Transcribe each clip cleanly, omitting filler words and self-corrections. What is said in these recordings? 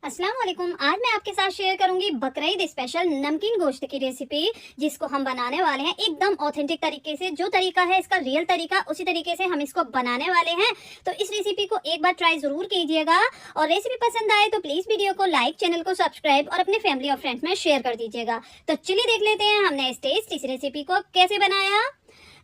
अस्सलाम वालेकुम। आज मैं आपके साथ शेयर करूंगी बकरीद स्पेशल नमकीन गोश्त की रेसिपी, जिसको हम बनाने वाले हैं एकदम ऑथेंटिक तरीके से। जो तरीका है इसका रियल तरीका, उसी तरीके से हम इसको बनाने वाले हैं। तो इस रेसिपी को एक बार ट्राई जरूर कीजिएगा और रेसिपी पसंद आए तो प्लीज वीडियो को लाइक, चैनल को सब्सक्राइब और अपने फैमिली और फ्रेंड्स में शेयर कर दीजिएगा। तो चलिए देख लेते हैं हमने इस रेसिपी को कैसे बनाया।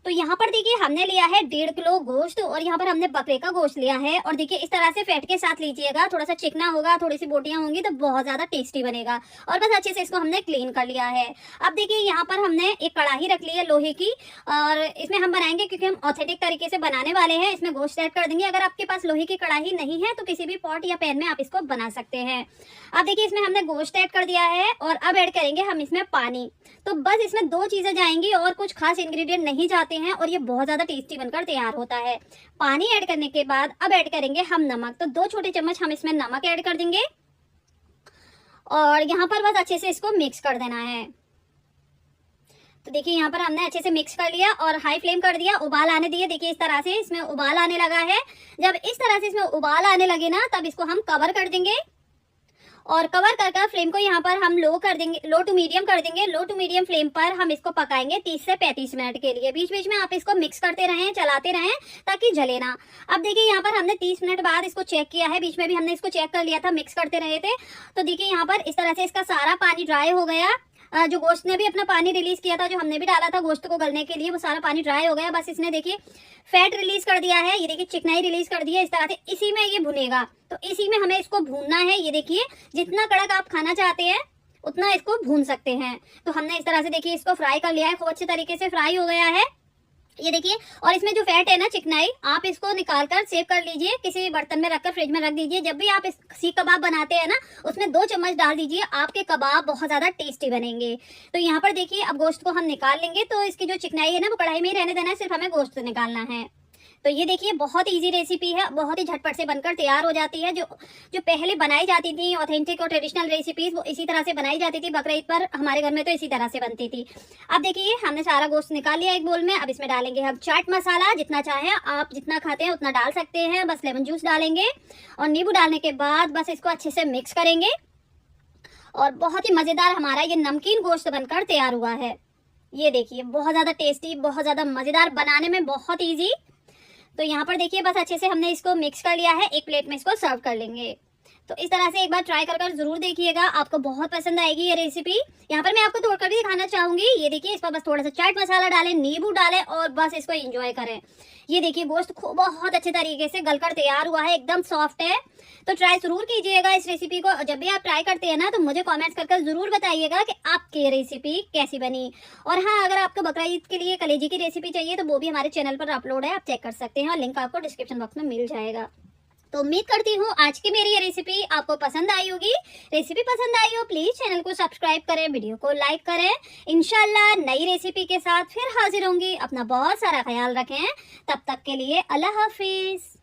तो यहाँ पर देखिए हमने लिया है 1.5 किलो गोश्त और यहाँ पर हमने बकरे का गोश्त लिया है। और देखिए इस तरह से फैट के साथ लीजिएगा, थोड़ा सा चिकना होगा, थोड़ी सी बोटियां होंगी तो बहुत ज्यादा टेस्टी बनेगा। और बस अच्छे से इसको हमने क्लीन कर लिया है। अब देखिए यहाँ पर हमने एक कढ़ाई रख ली है लोहे की और इसमें हम बनाएंगे क्योंकि हम ऑथेंटिक तरीके से बनाने वाले हैं। इसमें गोश्त ऐड कर देंगे। अगर आपके पास लोहे की कढ़ाई नहीं है तो किसी भी पॉट या पैन में आप इसको बना सकते हैं। अब देखिए इसमें हमने गोश्त ऐड कर दिया है और अब ऐड करेंगे हम इसमें पानी। तो बस इसमें 2 चीजें जाएंगी और कुछ खास इंग्रेडिएंट नहीं जाते हैं और ये बहुत ज्यादा टेस्टी बनकर तैयार होता है। पानी ऐड करने के बाद अब ऐड करेंगे हम नमक। तो 2 छोटे चम्मच हम इसमें नमक ऐड कर देंगे और यहाँ पर बस अच्छे से इसको मिक्स कर देना है। तो देखिए यहाँ पर हमने अच्छे से मिक्स कर लिया और हाई फ्लेम कर दिया, उबाल आने दिए। देखिए इस तरह से इसमें उबाल आने लगा है। जब इस तरह से इसमें उबाल आने लगे ना तब इसको हम कवर कर देंगे और कवर कर फ्लेम को यहाँ पर हम लो कर देंगे, लो टू मीडियम कर देंगे। लो टू मीडियम फ्लेम पर हम इसको पकाएंगे 30 से 35 मिनट के लिए। बीच बीच में आप इसको मिक्स करते रहें, चलाते रहें ताकि जले ना। अब देखिए यहाँ पर हमने 30 मिनट बाद इसको चेक किया है। बीच में भी हमने इसको चेक कर लिया था, मिक्स करते रहे थे। तो देखिए यहाँ पर इस तरह से इसका सारा पानी ड्राई हो गया। जो गोश्त ने भी अपना पानी रिलीज किया था, जो हमने भी डाला था गोश्त को गलने के लिए, वो सारा पानी ड्राई हो गया। बस इसने देखिए फैट रिलीज कर दिया है। ये देखिए चिकनाई रिलीज कर दी है। इस तरह से इसी में ये भुनेगा। तो इसी में हमें इसको भूनना है। ये देखिए जितना कड़क आप खाना चाहते हैं उतना इसको भून सकते हैं। तो हमने इस तरह से देखिए इसको फ्राई कर लिया है। खूब अच्छे तरीके से फ्राई हो गया है ये देखिए। और इसमें जो फैट है ना, चिकनाई, आप इसको निकाल कर सेव कर लीजिए, किसी बर्तन में रखकर फ्रिज में रख दीजिए। जब भी आप सीख कबाब बनाते हैं ना उसमें 2 चम्मच डाल दीजिए, आपके कबाब बहुत ज्यादा टेस्टी बनेंगे। तो यहाँ पर देखिए अब गोश्त को हम निकाल लेंगे। तो इसकी जो चिकनाई है ना वो कढ़ाई में ही रहने देना है, सिर्फ हमें गोश्त निकालना है। तो ये देखिए बहुत इजी रेसिपी है, बहुत ही झटपट से बनकर तैयार हो जाती है। जो पहले बनाई जाती थी ऑथेंटिक और ट्रेडिशनल रेसिपीज, वो इसी तरह से बनाई जाती थी बकरीद पर। हमारे घर में तो इसी तरह से बनती थी। अब देखिए हमने सारा गोश्त निकाल लिया एक बोल में। अब इसमें डालेंगे हम चाट मसाला। जितना चाहें आप, जितना खाते हैं उतना डाल सकते हैं। बस लेमन जूस डालेंगे और नींबू डालने के बाद बस इसको अच्छे से मिक्स करेंगे और बहुत ही मजेदार हमारा ये नमकीन गोश्त बनकर तैयार हुआ है। ये देखिए बहुत ज्यादा टेस्टी, बहुत ज्यादा मजेदार, बनाने में बहुत ईजी। तो यहाँ पर देखिए बस अच्छे से हमने इसको मिक्स कर लिया है। एक प्लेट में इसको सर्व कर लेंगे। तो इस तरह से एक बार ट्राई कर जरूर देखिएगा, आपको बहुत पसंद आएगी ये रेसिपी। यहाँ पर मैं आपको तोड़कर भी दिखाना चाहूंगी। ये देखिए इस पर बस थोड़ा सा चाट मसाला डालें, नींबू डालें और बस इसको एंजॉय करें। ये देखिए गोश्त बहुत अच्छे तरीके से गलकर तैयार हुआ है, एकदम सॉफ्ट है। तो ट्राई जरूर कीजिएगा इस रेसिपी को। जब भी आप ट्राई करते हैं ना तो मुझे कमेंट्स कर जरूर बताइएगा कि आपकी ये रेसिपी कैसी बनी। और हाँ, अगर आपको बकरीद के लिए कलेजी की रेसिपी चाहिए तो वो भी हमारे चैनल पर अपलोड है, आप चेक कर सकते हैं और लिंक आपको डिस्क्रिप्शन बॉक्स में मिल जाएगा। तो उम्मीद करती हूँ आज की मेरी ये रेसिपी आपको पसंद आई होगी। रेसिपी पसंद आई हो प्लीज चैनल को सब्सक्राइब करें, वीडियो को लाइक करें। इंशाल्लाह नई रेसिपी के साथ फिर हाजिर होंगी। अपना बहुत सारा ख्याल रखें। तब तक के लिए अल्लाह हाफिज।